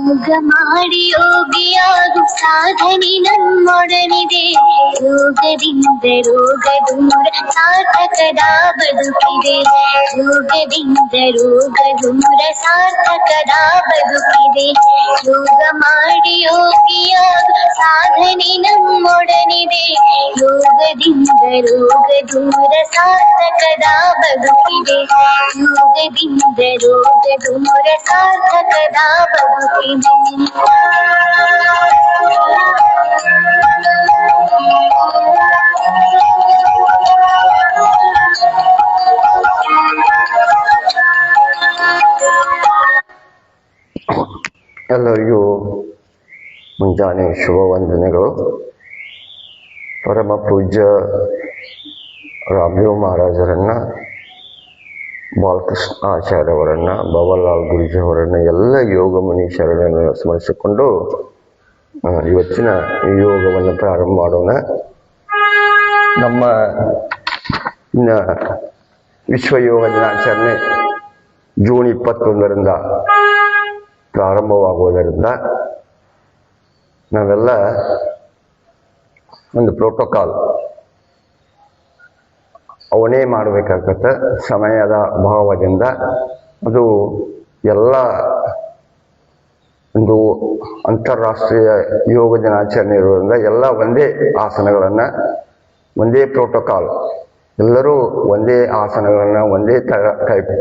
ಯೋಗ ಮಾಡಿ ಯೋಗಿಯಾಗು ಸಾಧನೆ ನಮ್ಮೊಡನಿದೆ. ಯೋಗದಿಂದ ರೋಗ ದೂರ ಸಾರ್ಥಕದ ಬದುಕಿದೆ. ಯೋಗದಿಂದ ರೋಗ ದೂರ ಸಾರ್ಥಕದ ಬದುಕಿದೆ. ಯೋಗ ಮಾಡಿ ಯೋಗಿಯಾಗು ಸಾಧನೆ ನಮ್ಮೊಡನಿದೆ. ಯೋಗದಿಂದ ರೋಗ ದೂರ ಸಾರ್ಥಕದ ಬದುಕಿದೆ. ಯೋಗದಿಂದ ರೋಗ ದೂರ ಸಾರ್ಥಕದ ಬದುಕಿದೆ. ಎಲ್ಲರಿಗೂ ಮುಂಜಾನೆ ಶುಭ ವಂದನೆಗಳು. ಪರಮ ಪೂಜ್ಯ ರಾಮದೇವ್ ಮಹಾರಾಜರನ್ನ, ಬಾಲಕೃಷ್ಣ ಆಚಾರ್ಯವರನ್ನ, ಭವನ್ಲಾಲ್ ಗುರೂಜಿ ಅವರನ್ನ, ಎಲ್ಲ ಯೋಗ ಮುನಿ ಶರಣರನ್ನು ಸ್ಮರಿಸಿಕೊಂಡು ಇವತ್ತಿನ ಯೋಗವನ್ನು ಪ್ರಾರಂಭ ಮಾಡೋಣ. ನಮ್ಮ ಇನ್ನು ವಿಶ್ವ ಯೋಗ ದಿನಾಚರಣೆ ಜೂನ್ 21ರಿಂದ ಪ್ರಾರಂಭವಾಗುವುದರಿಂದ ನಾವೆಲ್ಲ ಒಂದು ಪ್ರೋಟೋಕಾಲ್ ಅವನೇ ಮಾಡಬೇಕಾಗತ್ತೆ. ಸಮಯದ ಅಭಾವದಿಂದ ಅದು ಎಲ್ಲ ಒಂದು ಅಂತಾರಾಷ್ಟ್ರೀಯ ಯೋಗ ದಿನಾಚರಣೆ ಇರುವುದರಿಂದ ಎಲ್ಲ ಒಂದೇ ಆಸನಗಳನ್ನು, ಒಂದೇ ಪ್ರೋಟೋಕಾಲ್, ಎಲ್ಲರೂ ಒಂದೇ ಆಸನಗಳನ್ನು ಒಂದೇ ಟೈಪ್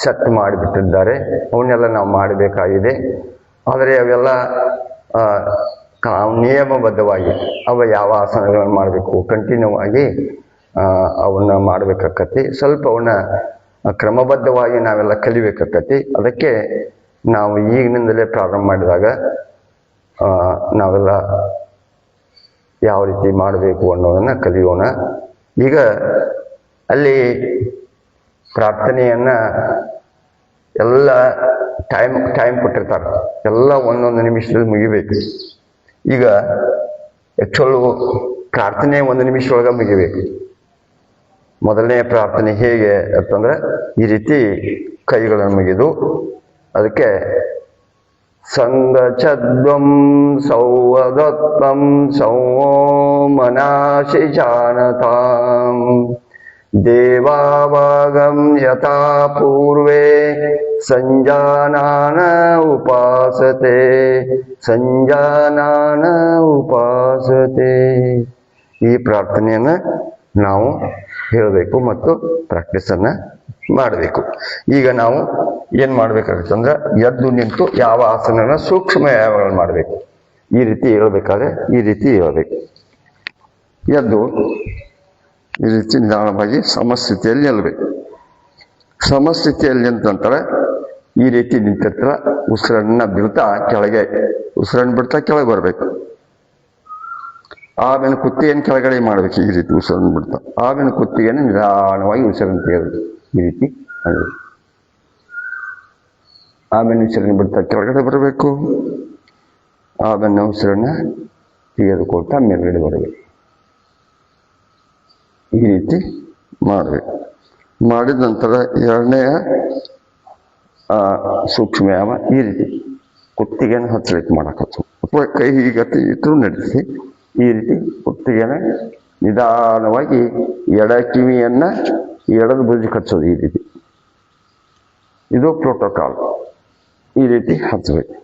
ಸೆಟ್ ಮಾಡಿಬಿಟ್ಟಿದ್ದಾರೆ. ಅವನ್ನೆಲ್ಲ ನಾವು ಮಾಡಬೇಕಾಗಿದೆ. ಆದರೆ ಅವೆಲ್ಲ ನಿಯಮಬದ್ಧವಾಗಿ ಅವ ಯಾವ ಆಸನಗಳನ್ನು ಮಾಡಬೇಕು ಕಂಟಿನ್ಯೂ ಆಗಿ ಅವನ್ನ ಮಾಡಬೇಕಾಕತಿ. ಸ್ವಲ್ಪ ಅವನ್ನ ಕ್ರಮಬದ್ಧವಾಗಿ ನಾವೆಲ್ಲ ಕಲಿಬೇಕಾಕತಿ. ಅದಕ್ಕೆ ನಾವು ಈಗಿನಿಂದಲೇ ಪ್ರಾರಂಭ ಮಾಡಿದಾಗ ನಾವೆಲ್ಲ ಯಾವ ರೀತಿ ಮಾಡಬೇಕು ಅನ್ನೋದನ್ನು ಕಲಿಯೋಣ. ಈಗ ಅಲ್ಲಿ ಪ್ರಾರ್ಥನೆಯನ್ನು ಎಲ್ಲ ಟೈಮ್ ಕೊಟ್ಟಿರ್ತಾರೆ. ಎಲ್ಲ ಒಂದೊಂದು ನಿಮಿಷದಲ್ಲಿ ಮುಗಿಬೇಕು. ಈಗ ಆ್ಯಕ್ಚುಲು ಪ್ರಾರ್ಥನೆ 1 ನಿಮಿಷದೊಳಗೆ ಮುಗಿಬೇಕು. ಮೊದಲನೇ ಪ್ರಾರ್ಥನೆ ಹೇಗೆ ಅಂತಂದ್ರೆ ಈ ರೀತಿ ಕೈಗಳನ್ನು ಮುಗಿದು ಅದಕ್ಕೆ ಸಂಗಚ್ಛದ್ವಂ ಸೌವದತ್ವಂ ಸೌಮನಾಶಿ ಜಾನತಾಂ ದೇವಾವಾಗಂ ಯಥಾ ಪೂರ್ವೇ ಸಂಜಾನಾನ ಉಪಾಸತೆ ಸಂಜಾನಾನ ಉಪಾಸತೆ. ಈ ಪ್ರಾರ್ಥನೆಯನ್ನು ನಾವು ಹೇಳಬೇಕು ಮತ್ತು ಪ್ರಾಕ್ಟೀಸನ್ನು ಮಾಡಬೇಕು. ಈಗ ನಾವು ಏನು ಮಾಡಬೇಕಾಗುತ್ತಂದ್ರೆ ಎದ್ದು ನಿಂತು ಯಾವ ಆಸನನ ಸೂಕ್ಷ್ಮ ವ್ಯಾಯಾಮಗಳನ್ನು ಮಾಡಬೇಕು. ಈ ರೀತಿ ಹೇಳ್ಬೇಕಾದ್ರೆ ಈ ರೀತಿ ಹೇಳಬೇಕು. ಎದ್ದು ಈ ರೀತಿ ನಿಧಾನವಾಗಿ ಸಮಸ್ಥಿತಿಯಲ್ಲಿ ನಿಲ್ಲಬೇಕು. ಸಮಸ್ಥಿತಿಯಲ್ಲಿ ನಿಂತಂತರ ಈ ರೀತಿ ನಿಂತಿರ್ತಾರ. ಉಸಿರನ್ನ ಬಿಡ್ತಾ ಕೆಳಗೆ, ಉಸಿರನ್ನು ಬಿಡ್ತಾ ಕೆಳಗೆ ಬರಬೇಕು. ಆಮೇಲೆ ಕುತ್ತಿಗೆಯನ್ನು ಕೆಳಗಡೆ ಮಾಡಬೇಕು. ಈ ರೀತಿ ಉಸಿರನ್ನು ಬಿಡ್ತಾ ಆಮೇಲೆ ಕುತ್ತಿಗೆಯನ್ನು ನಿಧಾನವಾಗಿ ಉಸಿರನ್ನು ತೆಗೆದು ಈ ರೀತಿ ಮಾಡಬೇಕು. ಆಮೇಲೆ ಉಸಿರನ್ನು ಬಿಡ್ತಾ ಕೆಳಗಡೆ ಬರಬೇಕು. ಆಮೇಲೆ ಉಸಿರನ್ನು ತೆಗೆದುಕೊಳ್ತಾ ಮೇಲ್ಗಡೆ ಬರಬೇಕು. ಈ ರೀತಿ ಮಾಡಬೇಕು. ಮಾಡಿದ ನಂತರ ಎರಡನೆಯ ಸೂಕ್ಷ್ಮ ವ್ಯಾಯಾಮ ಈ ರೀತಿ ಕುತ್ತಿಗೆಯನ್ನು ಹಚ್ಚಲಿಕ್ಕೆ ಮಾಡಕತ್ತು. ಅಥವಾ ಕೈ ಹೀಗತಿ ಇಟ್ಟರು ನಡೆಸಿ ಈ ರೀತಿ ಕುತ್ತಿಗೆನ ನಿಧಾನವಾಗಿ ಎಡ ಕಿವಿಯನ್ನು ಎಡದ ಬುಜಿ ಹಚ್ಚೋದು. ಈ ರೀತಿ ಇದು ಪ್ರೋಟೋಕಾಲ್. ಈ ರೀತಿ ಹಚ್ಚಬೇಕು.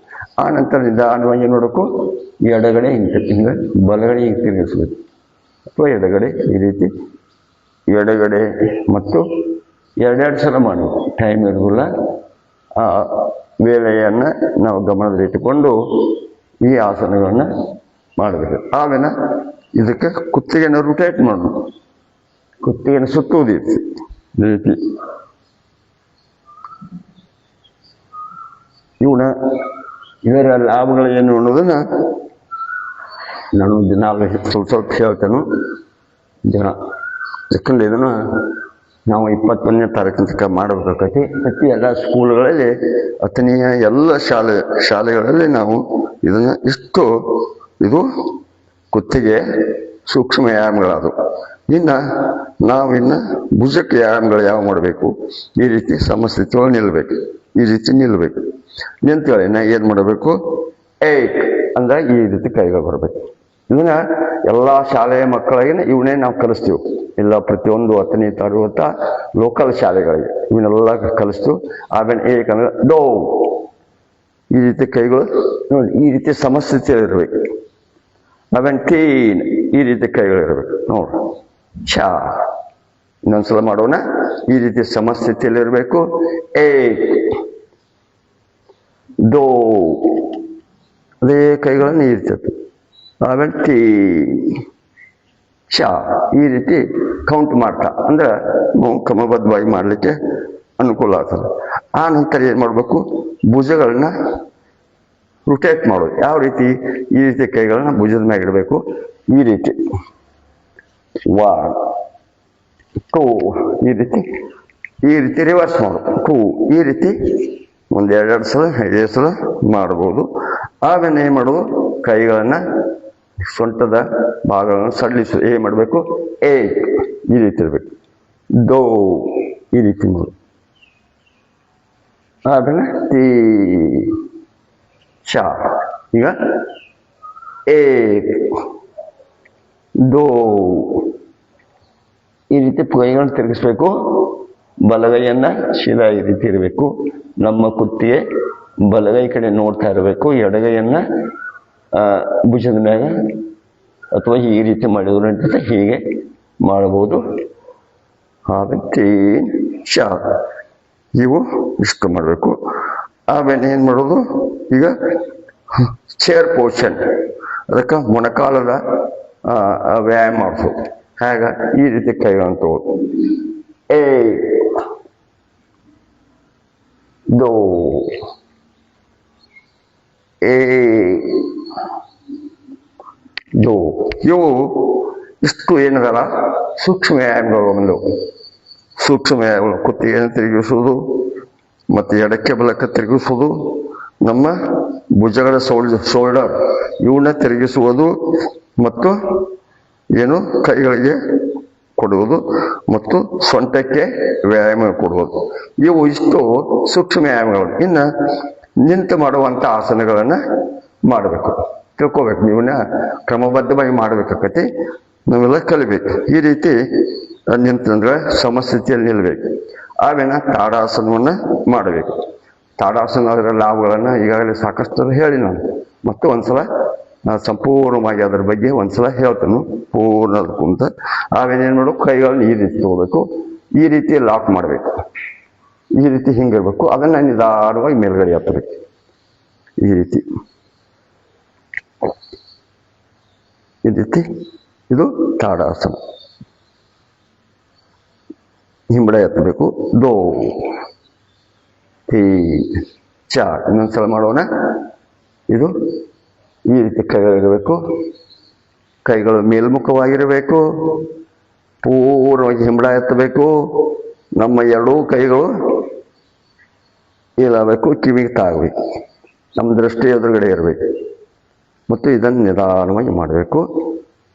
ಆ ನಂತರ ನಿಧಾನವಾಗಿ ನೋಡೋಕ್ಕೂ ಎಡಗಡೆ ಹಿಂಗೆ ಬಲಗಡೆ ಹಿಂಗೆ ತಿರುಗಿಸ್ಬೇಕು. ಅಥವಾ ಎಡಗಡೆ ಈ ರೀತಿ ಎಡಗಡೆ ಮತ್ತು ಎರಡೆರಡು ಸಲ ಮಾಡಬೇಕು. ಟೈಮ್ ಇರೋದಿಲ್ಲ. ಆ ವೇಳೆಯನ್ನು ನಾವು ಗಮನದಲ್ಲಿಟ್ಟುಕೊಂಡು ಈ ಆಸನಗಳನ್ನು ಮಾಡಬೇಕು. ಆಮೇಲೆ ಇದಕ್ಕೆ ಕುತ್ತಿಗೆಯನ್ನು ರೊಟೇಟ್ ಮಾಡೋದು. ಕುತ್ತಿಗೆಯನ್ನು ಸುತ್ತುವುದು ಈ ರೀತಿ. ಇದರ ಲಾಭಗಳು ಏನು ಅನ್ನೋದನ್ನು ನಾನು ದಿನಾಲು ಸ್ವಲ್ಪ ಸ್ವಲ್ಪ ಹೇಳ್ತೇನೆ ದಿನ. ಯಾಕಂದ್ರೆ ಇದನ್ನು ನಾವು 21ನೇ ತಾರೀಕಿನ ತನಕ ಮಾಡಬೇಕಾಗತಿ. ಪ್ರತಿ ಎಲ್ಲ ಸ್ಕೂಲ್ಗಳಲ್ಲಿ ಅಥಣಿಯ ಎಲ್ಲ ಶಾಲೆಗಳಲ್ಲಿ ನಾವು ಇದನ್ನು ಇದು ಕುತ್ತಿಗೆ ಸೂಕ್ಷ್ಮ ವ್ಯಾಯಾಮಗಳಾದವು. ನಾವಿನ್ನು ಭುಜಕ್ಕೆ ವ್ಯಾಯಾಮಗಳು ಯಾವ ಮಾಡಬೇಕು, ಈ ರೀತಿ ಸಮಸ್ಥಿತಿಯೊಳಗೆ ನಿಲ್ಲಬೇಕು, ಈ ರೀತಿ ನಿಲ್ಲಬೇಕು. ನಿಂತೇಳಿ ಏನು ಮಾಡಬೇಕು, ಏಕ್ ಅಂದ್ರೆ ಈ ರೀತಿ ಕೈಗಳು ಬರಬೇಕು. ಇದನ್ನ ಎಲ್ಲ ಶಾಲೆಯ ಮಕ್ಕಳಿಗೆ ಇವನ್ನೇ ನಾವು ಕಲಿಸ್ತೀವಿ. ಇಲ್ಲ ಪ್ರತಿಯೊಂದು ಅಥಣಿ ತಾಲೂಕ ಲೋಕಲ್ ಶಾಲೆಗಳಿಗೆ ಇವನ್ನೆಲ್ಲ ಕಲಿಸ್ತೀವಿ. ಆಮೇಲೆ ಏಕ್ ಅಂದ್ರೆ ಡೋ, ಈ ರೀತಿ ಕೈಗಳು ನೋಡಿ ಈ ರೀತಿ ಸಮಸ್ಥಿತಿಯಲ್ಲಿ ಇರಬೇಕು. ಆಮೇಲೆ ತೀನ್, ಈ ರೀತಿ ಕೈಗಳು ಇರಬೇಕು ನೋಡ್ರಿ. ಚಾ, ಇನ್ನೊಂದ್ಸಲ ಮಾಡೋಣ. ಈ ರೀತಿ ಸಮಸ್ಥಿತಿಯಲ್ಲಿ ಇರಬೇಕು. ಏಕ್, ದೋ, ಅದೇ ಕೈಗಳನ್ನು ಇರ್ತದೆ. ಆಮೇಲೆ ತೀ, ಚಾ, ಈ ರೀತಿ ಕೌಂಟ್ ಮಾಡ್ತಾ ಅಂದ್ರೆ ನಾವು ಕ್ರಮಬದ್ಧವಾಗಿ ಮಾಡಲಿಕ್ಕೆ ಅನುಕೂಲ ಆಗ್ತದೆ. ಆ ನಂತರ ಏನು ಮಾಡಬೇಕು, ಭುಜಗಳನ್ನ ರೊಟೇಟ್ ಮಾಡೋದು. ಯಾವ ರೀತಿ, ಈ ರೀತಿ ಕೈಗಳನ್ನ ಭುಜದ ಮ್ಯಾಗ ಇಡಬೇಕು. ಈ ರೀತಿ 1 2, ಈ ರೀತಿ ರಿವರ್ಸ್ ಮಾಡು 2, ಈ ರೀತಿ ಒಂದು 2 ಸಲ 5 ಸಲ ಮಾಡ್ಬೋದು. ಆಮೇಲೆ ಏನು ಮಾಡೋದು, ಕೈಗಳನ್ನ ಸೊಂಟದ ಭಾಗಗಳನ್ನು ಸಡಿಲಿಸು. ಏನು ಮಾಡಬೇಕು, ಏಕ್, ಈ ರೀತಿ ಇರಬೇಕು. ದೋ, ಈ ರೀತಿ ಮಾಡು. ಆಮೇಲೆ ತೀ, ಚಾ. ಈಗ ಏಕ್, ದೋ, ಈ ರೀತಿ ಕೈಗಳನ್ನು ತಿರುಗಿಸ್ಬೇಕು. ಬಲಗೈಯನ್ನ ಸೀದಾ ಈ ರೀತಿ ಇರಬೇಕು. ನಮ್ಮ ಕುತ್ತಿಗೆ ಬಲಗೈ ಕಡೆ ನೋಡ್ತಾ ಇರಬೇಕು. ಎಡಗೈಯನ್ನ ಭುಜದ ಮ್ಯಾಗ ಅಥವಾ ಈ ರೀತಿ ಮಾಡಿದ್ರು ಹೀಗೆ ಮಾಡಬಹುದು. ಆಮೇಲೆ ಚಾ, ಇವು ಇಷ್ಟು ಮಾಡಬೇಕು. ಆಮೇಲೆ ಏನು ಮಾಡೋದು, ಈಗ ಚೇರ್ ಪೋಷನ್, ಅದಕ್ಕೆ ಮೊಣಕಾಲದ ವ್ಯಾಯಾಮ ಮಾಡಿಸೋದು. ಹಾಗ ಈ ರೀತಿ ಕೈಗಳನ್ನು ತಗೋದು. ಏ, ದೋ, ಏ, ದೋ. ಇವು ಇಷ್ಟು ಏನದಲ್ಲ ಸೂಕ್ಷ್ಮ ವ್ಯಾಯಾಮಗಳು. ಒಂದು ಸೂಕ್ಷ್ಮ ವ್ಯಾಯಾಮಗಳು, ಕುತ್ತಿಗೆಯನ್ನು ತಿರುಗಿಸುವುದು ಮತ್ತು ಎಡಕ್ಕೆ ಬಲಕ್ಕೆ ತಿರುಗಿಸುವುದು, ನಮ್ಮ ಭುಜಗಳ ಶೋಲ್ಡರ್ ಇವನ್ನ ತಿರುಗಿಸುವುದು, ಮತ್ತು ಏನು ಕೈಗಳಿಗೆ ಕೊಡುವುದು, ಮತ್ತು ಸೊಂಟಕ್ಕೆ ವ್ಯಾಯಾಮ ಕೊಡುವುದು. ಇವು ಇಷ್ಟು ಸೂಕ್ಷ್ಮ ವ್ಯಾಯಾಮಗಳು. ಇನ್ನು ನಿಂತು ಮಾಡುವಂಥ ಆಸನಗಳನ್ನು ಮಾಡಬೇಕು, ತಿಳ್ಕೋಬೇಕು. ನೀವನ್ನ ಕ್ರಮಬದ್ಧವಾಗಿ ಮಾಡಬೇಕಾಗತಿ. ನಾವೆಲ್ಲ ಕಲಿಬೇಕು. ಈ ರೀತಿ ನಿಂತಂದ್ರೆ ಸಮಸ್ಥಿತಿಯಲ್ಲಿ ನಿಲ್ಲಬೇಕು. ಆಮೇಲೆ ತಾಡಾಸನವನ್ನು ಮಾಡಬೇಕು. ತಾಡಾಸನ ಅದರ ಲಾಭಗಳನ್ನು ಈಗಾಗಲೇ ಸಾಕಷ್ಟು ಹೇಳಿ ನಾನು ಮತ್ತೆ ಒಂದ್ಸಲ ಸಂಪೂರ್ಣವಾಗಿ ಅದರ ಬಗ್ಗೆ ಒಂದ್ಸಲ ಹೇಳ್ತೇನೆ ಪೂರ್ಣ ಕುಂತ. ಆಮೇಲೆ ಏನು ಮಾಡಬೇಕು, ಕೈಗಳನ್ನ ಈ ರೀತಿ ತಗೋಬೇಕು. ಈ ರೀತಿ ಲಾಕ್ ಮಾಡಬೇಕು. ಈ ರೀತಿ ಹಿಂಗಿರ್ಬೇಕು. ಅದನ್ನ ನಿಧಾನವಾಗಿ ಮೇಲ್ಗಡೆ ಹತ್ತಬೇಕು. ಈ ರೀತಿ ಇದು ತಾಡಾಸನ. ಹಿಂಬಡೆ ಎತ್ತಬೇಕು. ದೋ, ತೀ, ಚಾ. ಇನ್ನೊಂದ್ಸಲ ಮಾಡೋಣ. ಇದು ಈ ರೀತಿ ಕೈಗಳಿರಬೇಕು. ಕೈಗಳು ಮೇಲ್ಮುಖವಾಗಿರಬೇಕು. ಪೂರ್ಣವಾಗಿ ಹಿಂಬಡ ಎತ್ತಬೇಕು. ನಮ್ಮ ಎರಡೂ ಕೈಗಳು ಏಲಾಗಬೇಕು, ಕಿವಿಗೆ ತಾಗಬೇಕು. ನಮ್ಮ ದೃಷ್ಟಿ ಎದುರುಗಡೆ ಇರಬೇಕು. ಮತ್ತು ಇದನ್ನು ನಿಧಾನವಾಗಿ ಮಾಡಬೇಕು.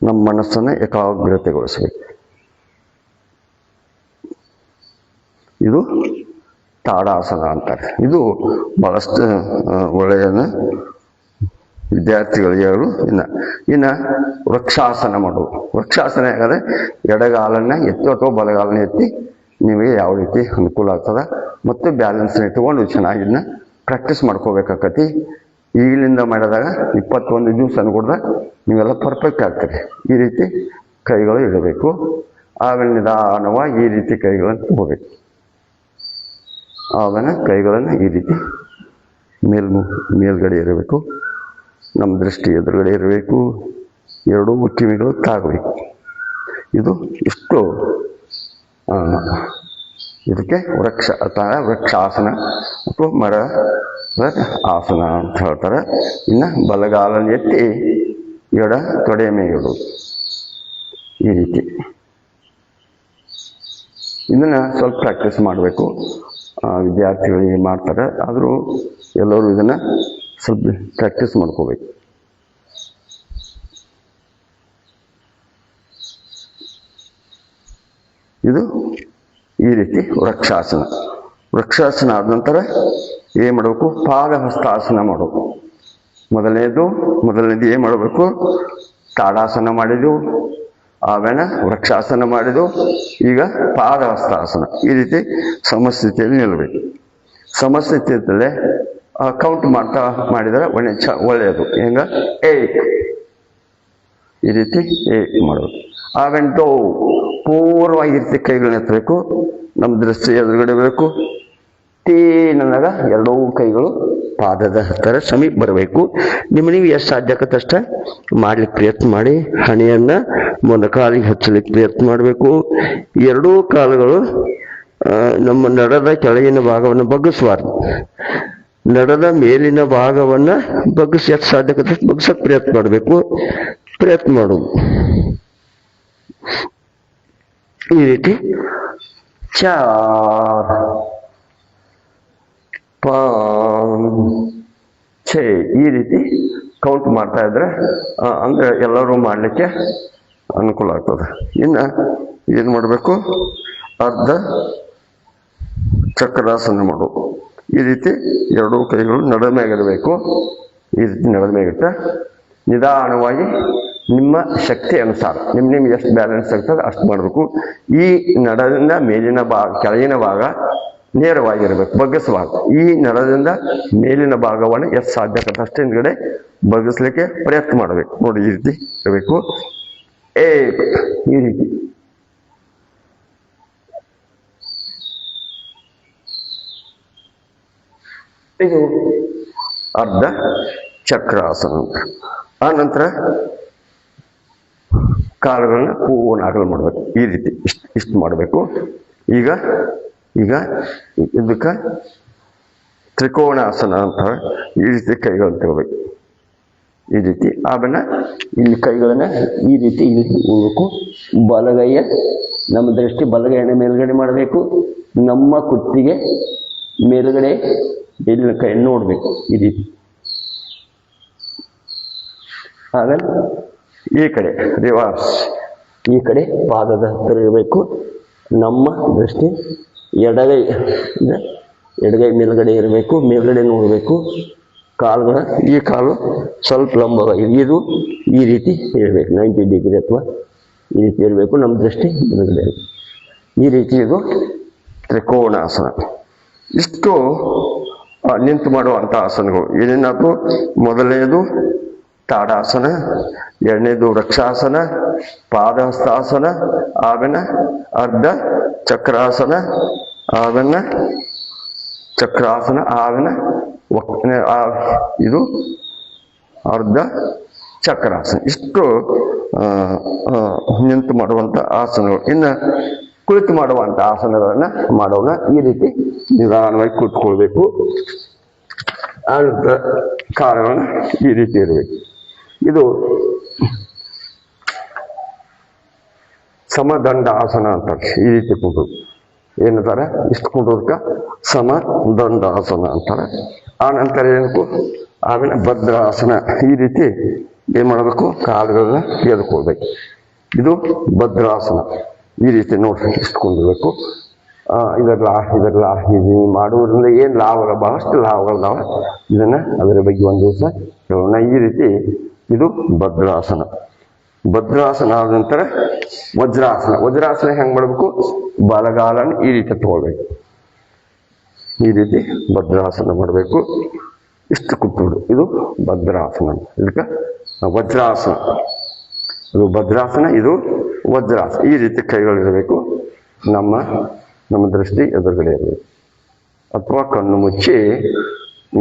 ನಮ್ಮ ಮನಸ್ಸನ್ನು ಏಕಾಗ್ರತೆಗೊಳಿಸಬೇಕು. ಇದು ತಾಡಾಸನ ಅಂತಾರೆ. ಇದು ಬಹಳಷ್ಟು ಒಳ್ಳೆಯ ವಿದ್ಯಾರ್ಥಿಗಳಿಗೆ ಹೇಳು. ಇನ್ನು ವೃಕ್ಷಾಸನ ಮಾಡುವುದು. ವೃಕ್ಷಾಸನ ಯಾಕಂದರೆ ಎಡಗಾಲನ್ನು ಎತ್ತಿ ಅಥವಾ ಬಲಗಾಲನ್ನ ಎತ್ತಿ ನಿಮಗೆ ಯಾವ ರೀತಿ ಅನುಕೂಲ ಆಗ್ತದೆ ಮತ್ತು ಬ್ಯಾಲೆನ್ಸ್ನ ಇಟ್ಕೊಂಡು ಚೆನ್ನಾಗಿನ್ನ ಪ್ರಾಕ್ಟೀಸ್ ಮಾಡ್ಕೋಬೇಕಾಕತಿ. ಈಗಲಿಂದ ಮಾಡಿದಾಗ 21 ದಿವಸ ಅನ್ಕೊಡ್ದಾಗ ನೀವೆಲ್ಲ ಪರ್ಫೆಕ್ಟ್ ಆಗ್ತೀರಿ. ಈ ರೀತಿ ಕೈಗಳು ಇಡಬೇಕು. ಆಮೇಲೆ ನಿಧಾನವಾಗಿ ಈ ರೀತಿ ಕೈಗಳನ್ನು ಹೋಗಬೇಕು. ಆಮೇಲೆ ಕೈಗಳನ್ನು ಈ ರೀತಿ ಮೇಲ್ಗಡೆ ಇರಬೇಕು. ನಮ್ಮ ದೃಷ್ಟಿ ಎದುರುಗಡೆ ಇರಬೇಕು. ಎರಡೂ ಕಿವಿಗಳು ತಾಗಬೇಕು. ಇದು ಇಷ್ಟು ಇದಕ್ಕೆ ವೃಕ್ಷಾಸನ ಅಥವಾ ಮರ ಆಸನ ಅಂತ ಹೇಳ್ತಾರೆ. ಇನ್ನು ಬಲಗಾಲನ್ನು ಎತ್ತಿ ಎಡ ತೊಡೆಯ ಮೇಲೆ ಇಡೋದು ಈ ರೀತಿ. ಇದನ್ನ ಸ್ವಲ್ಪ ಪ್ರಾಕ್ಟೀಸ್ ಮಾಡಬೇಕು. ವಿದ್ಯಾರ್ಥಿಗಳಿಗೆ ಮಾಡ್ತಾರೆ, ಆದರೂ ಎಲ್ಲರೂ ಇದನ್ನ ಸ್ವಲ್ಪ ಪ್ರಾಕ್ಟೀಸ್ ಮಾಡ್ಕೋಬೇಕು. ಇದು ಈ ರೀತಿ ವೃಕ್ಷಾಸನ. ವೃಕ್ಷಾಸನ ಆದ ನಂತರ ಏನು ಮಾಡಬೇಕು? ಪಾದಹಸ್ತಾಸನ ಮಾಡಬೇಕು. ಮೊದಲನೇದು ಏನು ಮಾಡಬೇಕು? ತಾಡಾಸನ ಮಾಡಿದೆವು, ಆಮೇಲೆ ವೃಕ್ಷಾಸನ ಮಾಡಿದೆವು, ಈಗ ಪಾದಹಸ್ತಾಸನ. ಈ ರೀತಿ ಸಮಸ್ಥಿತಿಯಲ್ಲಿ ನಿಲ್ಲಬೇಕು. ಸಮಸ್ಥಿತಿಯಲ್ಲೇ ಕೌಂಟ್ ಮಾಡಿದರೆ ಒಳ್ಳೆಯದು. ಹೆಂಗ? ಏಕ್, ಈ ರೀತಿ ಏಕ್ ಮಾಡಬೇಕು. ಆಮೇಲೆ ಡೋ, ಪೂರ್ವವಾಗಿ ಈ ರೀತಿ ಕೈಗಳನ್ನ ಎತ್ತಬೇಕು, ನಮ್ಮ ದೃಷ್ಟಿ ಎದುರುಗಡೆ ಬೇಕು. ಟೀ ನನಗ ಎರಡೂ ಕೈಗಳು ಪಾದದ ಹತ್ತಿರ ಸಮೀಪ ಬರಬೇಕು. ನೀವು ಎಷ್ಟು ಸಾಧ್ಯ ಆಗತ್ತಷ್ಟ ಮಾಡ್ಲಿಕ್ಕೆ ಪ್ರಯತ್ನ ಮಾಡಿ. ಹಣೆಯನ್ನ ಮೊಣಕಾಲಿಗೆ ಹಚ್ಚಲಿಕ್ಕೆ ಪ್ರಯತ್ನ ಮಾಡಬೇಕು. ಎರಡೂ ಕಾಲುಗಳು ನಮ್ಮ ನಡದ ಕೆಳಗಿನ ಭಾಗವನ್ನು ಬಗ್ಗಿಸಬಾರ್ದು. ನಡದ ಮೇಲಿನ ಭಾಗವನ್ನ ಬಗ್ಗಿಸಿ ಎಷ್ಟು ಸಾಧ್ಯ ಆಗತ್ತಷ್ಟು ಬಗ್ಸಕ್ಕೆ ಪ್ರಯತ್ನ ಮಾಡಬೇಕು. ಪ್ರಯತ್ನ ಮಾಡೋದು ಈ ರೀತಿ. 4 5 6 ಈ ರೀತಿ ಕೌಂಟ್ ಮಾಡ್ತಾ ಇದ್ರೆ ಅಂದ್ರೆ ಎಲ್ಲರೂ ಮಾಡಲಿಕ್ಕೆ ಅನುಕೂಲ ಆಗ್ತದೆ. ಇನ್ನು ಏನು ಮಾಡಬೇಕು? ಅರ್ಧ ಚಕ್ರಾಸನ ಮಾಡೋದು. ಈ ರೀತಿ ಎರಡೂ ಕೈಗಳು ನಡ ಮೇಗಿರಬೇಕು. ಈ ರೀತಿ ನಡ ಮೇಗಿಟ್ಟ ನಿಧಾನವಾಗಿ ನಿಮ್ಮ ಶಕ್ತಿ ಅನುಸಾರ ನಿಮ್ಗೆ ಎಷ್ಟು ಬ್ಯಾಲೆನ್ಸ್ ಆಗ್ತದೆ ಅಷ್ಟು ಮಾಡಬೇಕು. ಈ ನಡದಿಂದ ಮೇಲಿನ ಭಾಗ ಕೆಳಗಿನ ಭಾಗ ನೇರವಾಗಿರಬೇಕು, ಬಗ್ಗಿಸಬಾರ್ದು. ಈ ನಡದಿಂದ ಮೇಲಿನ ಭಾಗವನ್ನು ಎಷ್ಟು ಸಾಧ್ಯ ಆಗ್ತದೆ ಅಷ್ಟು ಹಿಂದ್ಗಡೆ ಬಗ್ಗಿಸ್ಲಿಕ್ಕೆ ಪ್ರಯತ್ನ ಮಾಡಬೇಕು. ನೋಡಿ ಈ ರೀತಿ ಇರಬೇಕು. ಈ ರೀತಿ ಇದು ಅರ್ಧ ಚಕ್ರಾಸನ. ಆ ನಂತರ ಕಾಲುಗಳನ್ನ ಪೂರ್ಣ ಅಗಲ ಮಾಡಬೇಕು. ಈ ರೀತಿ ಇಷ್ಟು ಮಾಡಬೇಕು. ಈಗ ಇದಕ್ಕೆ ತ್ರಿಕೋಣಾಸನ ಅಂತ ಈ ರೀತಿ ಕೈಗಳನ್ನು ತಗೋಬೇಕು. ಈ ರೀತಿ ಆಮೇಲೆ ಇಲ್ಲಿ ಕೈಗಳನ್ನ ಈ ರೀತಿ ಇಲ್ಲಿ ಹೋಗ್ಬೇಕು. ಬಲಗೈಯ ನಮ್ಮ ದೃಷ್ಟಿ ಬಲಗೈನ ಮೇಲ್ಗಡೆ ಮಾಡಬೇಕು. ನಮ್ಮ ಕುತ್ತಿಗೆ ಮೇಲ್ಗಡೆ ಎಲ್ಲಿನ ಕೈ ನೋಡ್ಬೇಕು ಈ ರೀತಿ. ಆಮೇಲೆ ಈ ಕಡೆ ರಿವರ್ಸ್, ಈ ಕಡೆ ಪಾದದ ಹತ್ತಿರ ಇರಬೇಕು. ನಮ್ಮ ದೃಷ್ಟಿ ಎಡಗೈ ಮೇಲ್ಗಡೆ ಇರಬೇಕು, ಮೇಲ್ಗಡೆ ನೋಡಬೇಕು. ಕಾಲುಗಳ ಈ ಕಾಲು ಸ್ವಲ್ಪ ಲಂಬವಾಗಿ ಇದು ಈ ರೀತಿ ಇರಬೇಕು, 90 ಡಿಗ್ರಿ ಅಥವಾ ಈ ರೀತಿ ಇರಬೇಕು. ನಮ್ಮ ದೃಷ್ಟಿ ಮೇಲ್ಗಡೆ ಈ ರೀತಿ ಇದು ತ್ರಿಕೋಣಾಸನ. ಇಷ್ಟು ನಿಂತು ಮಾಡುವಂಥ ಆಸನಗಳು ಏನೇನಾದ್ರು? ಮೊದಲನೇದು ತಾಡಾಸನ, ಎರಡನೇದು ವೃಕ್ಷಾಸನ, ಪಾದಹಸ್ತಾಸನ, ಆಮೇಲೆ ಅರ್ಧ ಚಕ್ರಾಸನ, ಆಮೇಲೆ ಆಮೇಲೆ ಇದು ಅರ್ಧ ಚಕ್ರಾಸನ. ಇಷ್ಟು ನಿಂತು ಮಾಡುವಂಥ ಆಸನಗಳು. ಇನ್ನು ಕುಳಿತು ಮಾಡುವಂಥ ಆಸನಗಳನ್ನ ಮಾಡೋಣ. ಈ ರೀತಿ ನಿಧಾನವಾಗಿ ಕೂತ್ಕೊಳ್ಬೇಕು. ಆನಂತರ ಕಾಲುಗಳನ್ನ ಈ ರೀತಿ ಇರಬೇಕು. ಇದು ಸಮದಂಡಾಸನ ಅಂತಾರೆ. ಈ ರೀತಿ ಕುಂಟೋದು ಏನಂತಾರೆ? ಇಷ್ಟು ಕುಂಟೋದಕ್ಕೆ ಸಮದಂಡಾಸನ ಅಂತಾರೆ. ಆ ನಂತರ ಏನಕ್ಕೂ ಆಮೇಲೆ ಭದ್ರಾಸನ. ಈ ರೀತಿ ಏನ್ ಮಾಡಬೇಕು? ಕಾಲುಗಳನ್ನ ಎಳ್ಕೊಳ್ಬೇಕು. ಇದು ಭದ್ರಾಸನ. ಈ ರೀತಿ ನೋಡ್ರಿ ಇಷ್ಟು ಕುಂದಿರ್ಬೇಕು. ಇದೆಲ್ಲ ಇದು ಮಾಡುವುದರಿಂದ ಏನು ಲಾಭ? ಬಹಳಷ್ಟು ಲಾಭಗಳಿದಾವೆ. ಇದನ್ನ ಅದರ ಬಗ್ಗೆ ಒಂದು ದಿವಸ ಹೇಳೋಣ. ಈ ರೀತಿ ಇದು ಭದ್ರಾಸನ. ಭದ್ರಾಸನ ಆದ ನಂತರ ವಜ್ರಾಸನ. ವಜ್ರಾಸನ ಹೆಂಗ್ ಮಾಡಬೇಕು? ಬಲಗಾಲನ್ನು ಈ ರೀತಿ ತಗೊಳ್ಬೇಕು. ಈ ರೀತಿ ಭದ್ರಾಸನ ಮಾಡಬೇಕು. ಇಷ್ಟು ಕೂತ್ಬಿಡು. ಇದು ಭದ್ರಾಸನ. ಇದಕ್ಕೆ ವಜ್ರಾಸನ. ಇದು ಭದ್ರಾಸನ, ಇದು ವಜ್ರಾಸನ. ಈ ರೀತಿ ಕೈಗಳಿರಬೇಕು. ನಮ್ಮ ದೃಷ್ಟಿ ಎದುರುಗಡೆ ಇರಬೇಕು. ಅಥವಾ ಕಣ್ಣು ಮುಚ್ಚಿ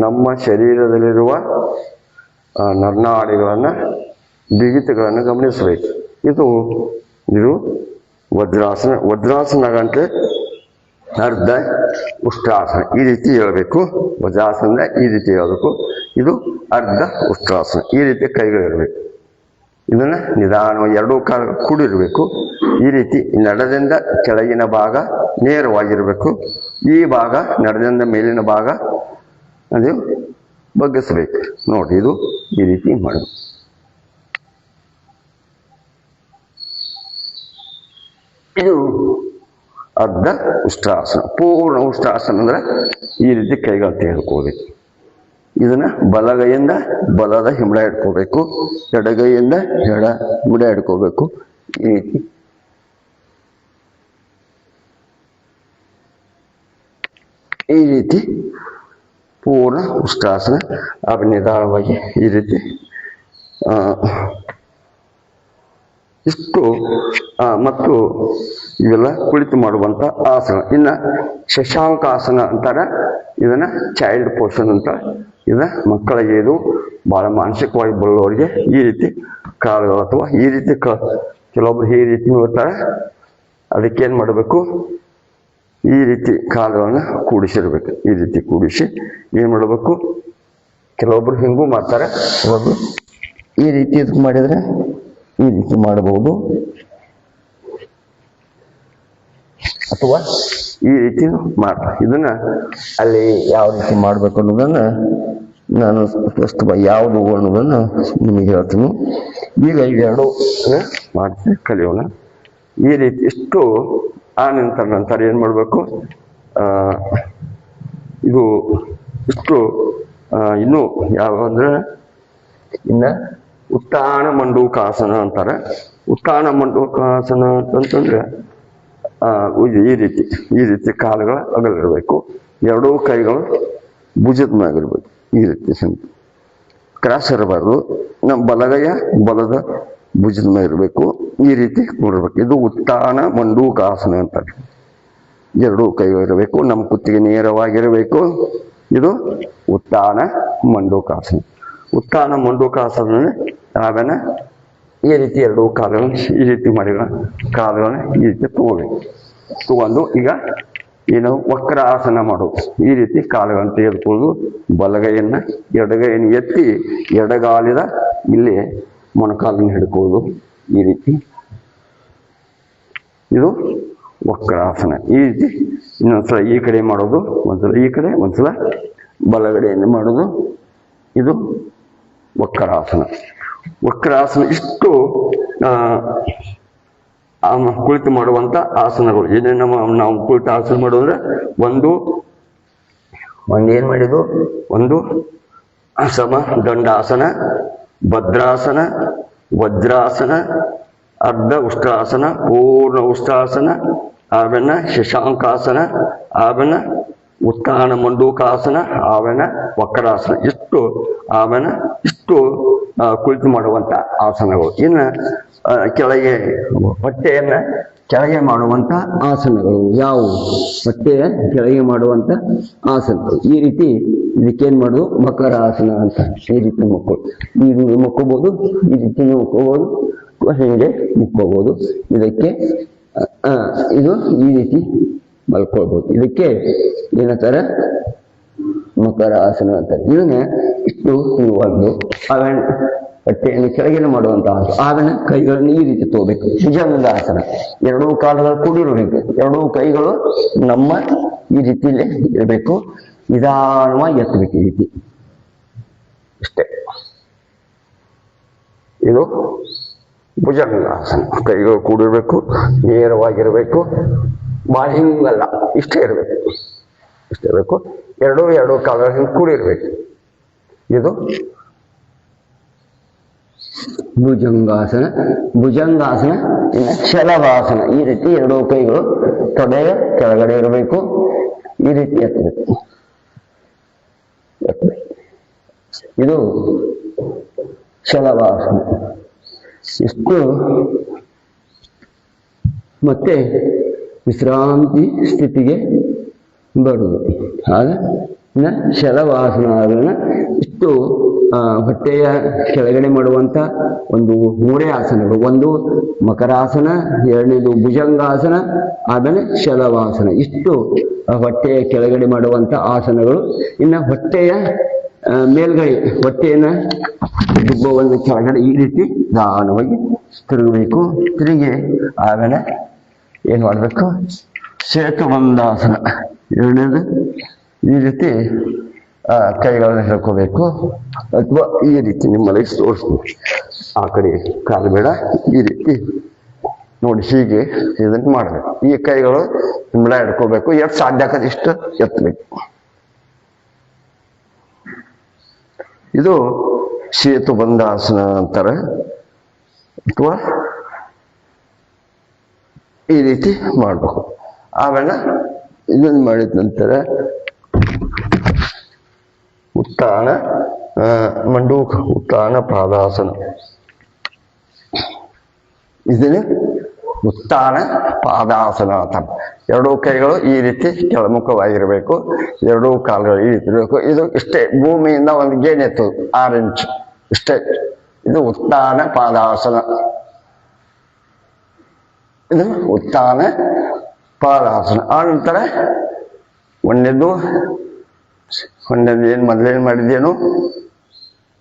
ನಮ್ಮ ಶರೀರದಲ್ಲಿರುವ ನರನಾಡಿಗಳನ್ನು, ಬಿಗಿತಗಳನ್ನು ಗಮನಿಸಬೇಕು. ಇದು ವಜ್ರಾಸನ. ವಜ್ರಾಸನ ಗಂಟೆ ಅರ್ಧ ಉಷ್ಟ್ರಾಸನ. ಈ ರೀತಿ ಹೇಳಬೇಕು. ವಜ್ರಾಸನ ಈ ರೀತಿ ಹೇಳಬೇಕು. ಇದು ಅರ್ಧ ಉಷ್ಟ್ರಾಸನ. ಈ ರೀತಿ ಕೈಗಳಿರಬೇಕು. ಇದನ್ನ ನಿಧಾನವಾಗಿ ಎರಡೂ ಕಾಲು ಕೂಡಿರಬೇಕು. ಈ ರೀತಿ ನಡದಿಂದ ಕೆಳಗಿನ ಭಾಗ ನೇರವಾಗಿರಬೇಕು. ಈ ಭಾಗ ನಡದಿಂದ ಮೇಲಿನ ಭಾಗ ಅದು ಬಗ್ಗಿಸ್ಬೇಕು. ನೋಡಿ, ಇದು ಈ ರೀತಿ ಮಾಡೋದು. ಇದು ಅರ್ಧ ಉಷ್ಟ್ರಾಸನ. ಪೂರ್ಣ ಉಷ್ಟ್ರಾಸನ ಅಂದ್ರೆ ಈ ರೀತಿ ಕೈಗಳು ತೆಗೆದುಕೊಳ್ಬೇಕು. ಇದನ್ನ ಬಲಗೈಯಿಂದ ಬಲದ ಹಿಮ್ಮಡ ಹಿಡ್ಕೋಬೇಕು, ಎಡಗೈಯಿಂದ ಎಡ ಹಿಮ್ಮಡ ಹಿಡ್ಕೋಬೇಕು. ಈ ರೀತಿ ಪೂರ್ಣ ಉಷ್ಟ್ರಾಸನ. ನಿಧಾನವಾಗಿ ಈ ರೀತಿ ಇಷ್ಟು ಮತ್ತು ಇವೆಲ್ಲ ಕುಳಿತು ಮಾಡುವಂತ ಆಸನ. ಇನ್ನ ಶಶಾಂಕಾಸನ ಅಂತಾರೆ. ಇದನ್ನ ಚೈಲ್ಡ್ ಪೋಷನ್ ಅಂತ. ಇದನ್ನ ಮಕ್ಕಳಿಗೆ, ಇದು ಬಹಳ ಮಾನಸಿಕವಾಗಿ ಬರುವವರಿಗೆ ಈ ರೀತಿ ಕಾಲುಗಳು ಅಥವಾ ಈ ರೀತಿ ಕೆಲವೊಬ್ರು ಈ ರೀತಿ ನೋಡ್ತಾರೆ. ಅದಕ್ಕೇನ್ ಮಾಡಬೇಕು, ಈ ರೀತಿ ಕಾಲುಗಳನ್ನ ಕೂಡಿಸಿರ್ಬೇಕು. ಈ ರೀತಿ ಕೂಡಿಸಿ ಏನ್ ಮಾಡಬೇಕು, ಕೆಲವೊಬ್ರು ಹಿಂಗೂ ಮಾಡ್ತಾರೆ, ಕೆಲವೊಬ್ರು ಈ ರೀತಿ ಇದಕ್ಕೆ ಮಾಡಿದ್ರೆ ಈ ರೀತಿ ಮಾಡಬಹುದು, ಅಥವಾ ಈ ರೀತಿ ಮಾಡ್ತಾರೆ. ಇದನ್ನ ಅಲ್ಲಿ ಯಾವ ರೀತಿ ಮಾಡ್ಬೇಕು ಅನ್ನೋದನ್ನ ನಾನು ಪ್ರಸ್ತುತ ಯಾವುದು ಅನ್ನೋದನ್ನ ನಿಮಗೆ ಹೇಳ್ತೀನಿ. ಈಗ ಇವೆರಡು ಮಾಡ್ತೀನಿ, ಕಲಿಯೋಣ. ಈ ರೀತಿ ಇಷ್ಟು ಆ ನಂತರ ಏನ್ ಮಾಡ್ಬೇಕು, ಇದು ಇಷ್ಟು ಇನ್ನು ಯಾವ ಅಂದ್ರೆ ಇನ್ನ ಉತ್ಥಾನ ಮಂಡೂಕಾಸನ ಅಂತಾರೆ. ಉತ್ಥಾನ ಮಂಡೂಕಾಸನ ಅಂತಂದ್ರೆ ಈ ರೀತಿ ಕಾಲುಗಳ ಅಗಲಿರ್ಬೇಕು. ಎರಡೂ ಕೈಗಳು ಭುಜದ ಮ್ಯಾಗಿರ್ಬೇಕು. ಈ ರೀತಿ ಕ್ರಾಸ್ ಇರಬಾರ್ದು. ನಮ್ಮ ಬಲಗೈಯ ಬಲದ ಭುಜದ ಮ್ಯಾಗ ಇರಬೇಕು. ಈ ರೀತಿ ಕೂಡಿರ್ಬೇಕು. ಇದು ಉತ್ಥಾನ ಮಂಡೂಕಾಸನ ಅಂತಾರೆ. ಎರಡೂ ಕೈಗಳು ಇರಬೇಕು, ನಮ್ಮ ಕುತ್ತಿಗೆ ನೇರವಾಗಿರಬೇಕು. ಇದು ಉತ್ಥಾನ ಮಂಡೂಕಾಸನ. ಉತ್ಥಾನ ಮಂಡೂಕಾಸನ ಆಮೇಲೆ ಈ ರೀತಿ ಎರಡೂ ಕಾಲುಗಳನ್ನು ಈ ರೀತಿ ಮಾಡಿದ ಕಾಲುಗಳನ್ನು ಈ ರೀತಿ ತಗೊಂಡು ಈಗ ಏನು ವಕ್ರಾಸನ ಮಾಡೋದು. ಈ ರೀತಿ ಕಾಲುಗಳನ್ನು ತೆಗೆದುಕೊಳ್ಳೋದು. ಬಲಗೈಯನ್ನ ಎಡಗೈಯನ್ನು ಎತ್ತಿ ಎಡಗಾಲಿದ ಇಲ್ಲಿ ಮೊಣಕಾಲನ್ನು ಹಿಡ್ಕೊಳ್ಳೋದು. ಈ ರೀತಿ ಇದು ವಕ್ರಾಸನ. ಈ ರೀತಿ ಇನ್ನೊಂದ್ಸಲ ಈ ಕಡೆ ಮಾಡೋದು, ಒಂದ್ಸಲ ಈ ಕಡೆ, ಒಂದ್ಸಲ ಬಲಗಡೆಯನ್ನು ಮಾಡೋದು. ಇದು ವಕ್ರಾಸನ. ವಕ್ರಾಸನ ಇಷ್ಟು ಕುಳಿತು ಮಾಡುವಂತ ಆಸನಗಳು. ಏನೇನು ನಾವು ಕುಳಿತು ಆಸನ ಮಾಡೋದ್ರೆ ಏನ್ ಮಾಡಿದ್ದು, ಒಂದು ಸಮ ದಂಡಾಸನ, ಭದ್ರಾಸನ, ವಜ್ರಾಸನ, ಅರ್ಧ ಉಷ್ಟ್ರಾಸನ, ಪೂರ್ಣ ಉಷ್ಟ್ರಾಸನ, ಆಮೇಲೆ ಶಶಾಂಕಾಸನ, ಆಮೇಲೆ ಉತ್ಥಾನ ಮಂಡೂಕಾಸನ, ಆಮೇಲೆ ವಕ್ರಾಸನ. ಇಷ್ಟು ಕುಳಿತು ಮಾಡುವಂತ ಆಸನಗಳು. ಇನ್ನು ಕೆಳಗೆ ಹೊಟ್ಟೆಯನ್ನ ಕೆಳಗೆ ಮಾಡುವಂತ ಆಸನಗಳು ಯಾವುವು? ಹೊಟ್ಟೆಯ ಕೆಳಗೆ ಮಾಡುವಂತ ಆಸನಗಳು. ಈ ರೀತಿ ಇದಕ್ಕೇನ್ ಮಾಡೋದು, ಮಕರಾಸನ ಅಂತ. ಈ ರೀತಿ ಮುಕ್ಕೋಬಹುದು, ಈ ರೀತಿ ಮುಕ್ಕೋಬಹುದು, ಹಿಂಗೆ ಮುಕ್ಕೋಬಹುದು. ಇದಕ್ಕೆ ಇದು ಈ ರೀತಿ ಮಲ್ಕೊಳ್ಬಹುದು. ಇದಕ್ಕೆ ಏನಂತಾರೆ, ಮಕರಾಸನ ಅಂತಾರೆ. ಇದನ್ನ ಇಷ್ಟು ಒಂದು ಹೊಟ್ಟೆಯನ್ನು ಕೆಳಗಿನ ಮಾಡುವಂತ ಆಸನ. ಕೈಗಳನ್ನು ಈ ರೀತಿ ತಗೋಬೇಕು. ಭುಜಂಗಾಸನ. ಎರಡೂ ಕಾಲುಗಳು ಕೂಡಿರಬೇಕು. ಎರಡೂ ಕೈಗಳು ನಮ್ಮ ಈ ರೀತಿಯಲ್ಲಿ ಇರಬೇಕು. ನಿಧಾನವಾಗಿ ಎತ್ತಬೇಕು. ಈ ರೀತಿ ಇಷ್ಟೇ. ಇದು ಭುಜಂಗಾಸನ. ಕೈಗಳು ಕೂಡಿರ್ಬೇಕು, ನೇರವಾಗಿರ್ಬೇಕು, ಬಾಯಿ ಹಿಂಗಲ್ಲ, ಇಷ್ಟೇ ಇರಬೇಕು. ಎರಡೂ ಕಾಲುಗಳು ಕೂಡಿರ್ಬೇಕು. ಇದು ಭುಜಂಗಾಸನ. ಇನ್ನು ಶಲಭಾಸನ. ಈ ರೀತಿ ಎರಡೂ ಕೈಗಳು ತೊಡೆಯ ಕೆಳಗಡೆ ಇರಬೇಕು. ಈ ರೀತಿ ಎತ್ತಬೇಕು. ಇದು ಶಲಭಾಸನ. ಇಷ್ಟು ಮತ್ತೆ ವಿಶ್ರಾಂತಿ ಸ್ಥಿತಿಗೆ ಬರುವುದು. ಆಗ ಶಲಭಾಸನ ಆಗೋಣ. ಇಷ್ಟು ಹೊಟ್ಟೆಯ ಕೆಳಗಡೆ ಮಾಡುವಂತ ಒಂದು ಮೂರೇ ಆಸನಗಳು. ಒಂದು ಮಕರಾಸನ, ಎರಡನೇದು ಭುಜಂಗಾಸನ, ಆಮೇಲೆ ಶಲಭಾಸನ. ಇಷ್ಟು ಹೊಟ್ಟೆಯ ಕೆಳಗಡೆ ಮಾಡುವಂತ ಆಸನಗಳು. ಇನ್ನು ಹೊಟ್ಟೆಯ ಮೇಲ್ಗೈ ಹೊಟ್ಟೆಯನ್ನ ದುಬ್ಬವನ್ನು ಕೆಳಗಡೆ ಈ ರೀತಿ ನಿಧಾನವಾಗಿ ತಿರುಗಬೇಕು. ತಿರುಗಿ ಆಮೇಲೆ ಏನ್ ಮಾಡ್ಬೇಕು, ಸೇತುಬಂಧಾಸನ. ಎರಡನೇದು ಈ ರೀತಿ ಕೈಗಳನ್ನ ಹಿಡ್ಕೋಬೇಕು, ಅಥವಾ ಈ ರೀತಿ ನಿಮ್ಮಲ್ಲಿ ತೋರಿಸ್ಬೇಕು. ಆ ಕಡೆ ಕಾಲು ಬೇಡ, ಈ ರೀತಿ ನೋಡಿ ಹೀಗೆ ಇದನ್ನು ಮಾಡಬೇಕು. ಈ ಕೈಗಳು ನಿಮ್ಮಳ ಹಿಡ್ಕೋಬೇಕು. ಎಷ್ಟು ಸಾಧ್ಯ ಆಗತ್ತೆ ಇಷ್ಟು ಎತ್ತಬೇಕು. ಇದು ಸೇತುಬಂಧಾಸನ ಅಂತಾರೆ, ಅಥವಾ ಈ ರೀತಿ ಮಾಡ್ಬೇಕು. ಆಮೇಲೆ ಇದನ್ನು ಮಾಡಿದ ನಂತರ ಉತ್ಥಾನ ಮಂಡೂಕ, ಉತ್ಥಾನ ಪಾದಾಸನ. ಇದನ್ನು ಉತ್ಥಾನ ಪಾದಾಸನ ಅಂತ. ಎರಡೂ ಕೈಗಳು ಈ ರೀತಿ ಕೆಳಮುಖವಾಗಿರಬೇಕು, ಎರಡೂ ಕಾಲುಗಳು ಈ ರೀತಿ ಇರಬೇಕು. ಇದು ಇಷ್ಟೇ, ಭೂಮಿಯಿಂದ ಒಂದು ಗೇಣೆ ಎತ್ತು 6 ಇಂಚ್ ಇಷ್ಟೇ. ಇದು ಉತ್ಥಾನ ಪಾದಾಸನ. ಇದು ಉತ್ಥಾನ ಪಾದಾಸನ. ಆ ನಂತರ ಒಂದೇದು ಏನ್ ಮೊದಲೇನು ಮಾಡಿದ್ದೇನು,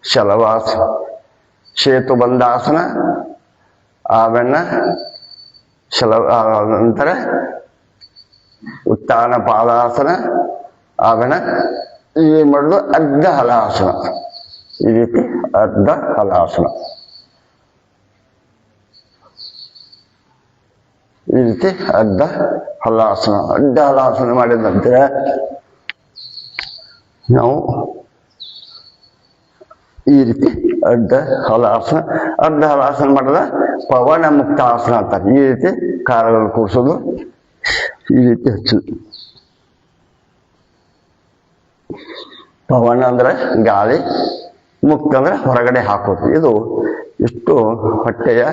ಶಲವಾಸನ, ಸೇತುಬಂಧಾಸನ, ಆಮೇಲೆ ನಂತರ ಉತ್ಥಾನ ಪಾದಾಸನ, ಆಮೇಲೆ ಏನ್ ಮಾಡುದು ಅರ್ಧ ಹಲಾಸನ. ಈ ರೀತಿ ಅರ್ಧ ಹಲಾಸನ. ಈ ರೀತಿ ಅರ್ಧ ಹಲಾಸನ. ಅರ್ಧ ಹಲಾಸನ ಮಾಡಿದ ನಂತರ ನಾವು ಈ ರೀತಿ ಅರ್ಧ ಹಲಾಸನ. ಅರ್ಧ ಹಲಾಸನ ಮಾಡಿದ ಪವನ ಮುಕ್ತಾಸನ ಅಂತ. ಈ ರೀತಿ ಕಾಲುಗಳು ಕೂರಿಸೋದು, ಈ ರೀತಿ ಹಚ್ಚೋದು. ಪವನ ಅಂದ್ರೆ ಗಾಳಿ, ಮುಕ್ತ ಅಂದ್ರೆ ಹೊರಗಡೆ ಹಾಕೋದು. ಇದು ಇಷ್ಟು ಹೊಟ್ಟೆಯ